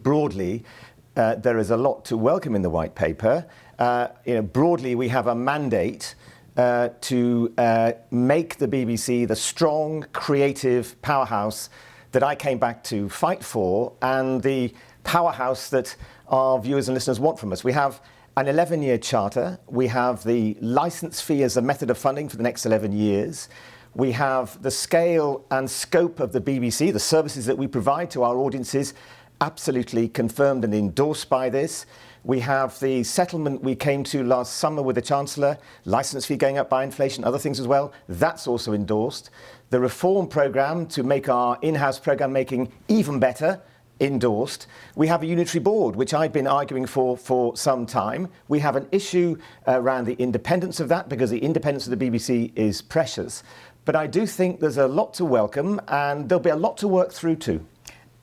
broadly, there is a lot to welcome in the white paper. Broadly, we have a mandate to make the BBC the strong, creative powerhouse that I came back to fight for, and the powerhouse that our viewers and listeners want from us. We have an 11-year charter. We have the licence fee as a method of funding for the next 11 years. We have the scale and scope of the BBC, the services that we provide to our audiences, absolutely confirmed and endorsed by this. We have the settlement we came to last summer with the Chancellor, licence fee going up by inflation, other things as well. That's also endorsed. The reform programme to make our in-house programme making even better, endorsed. We have a unitary board, which I've been arguing for some time. We have an issue around the independence of that, because the independence of the BBC is precious. But I do think there's a lot to welcome, and there'll be a lot to work through too.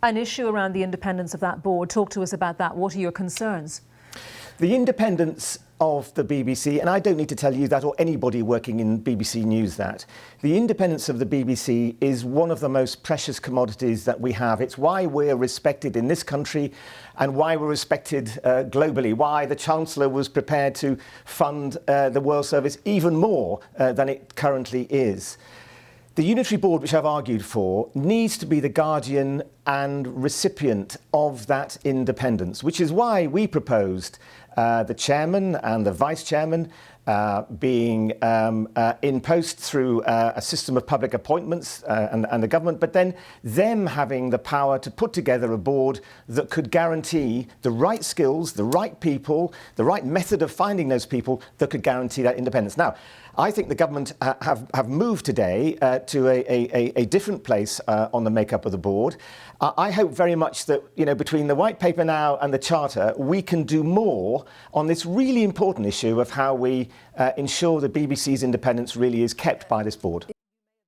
An issue around the independence of that board. Talk to us about that. What are your concerns? The independence of the BBC, and I don't need to tell you that or anybody working in BBC News that, the independence of the BBC is one of the most precious commodities that we have. It's why we're respected in this country and why we're respected globally, why the Chancellor was prepared to fund the World Service even more than it currently is. The unitary board, which I've argued for, needs to be the guardian and recipient of that independence, which is why we proposed the chairman and the vice chairman being in post through a system of public appointments and the government, but then them having the power to put together a board that could guarantee the right skills, the right people, the right method of finding those people that could guarantee that independence. Now, I think the government have moved today to a different place on the makeup of the board. I hope very much that, between the white paper now and the charter, we can do more on this really important issue of how we ensure the BBC's independence really is kept by this board.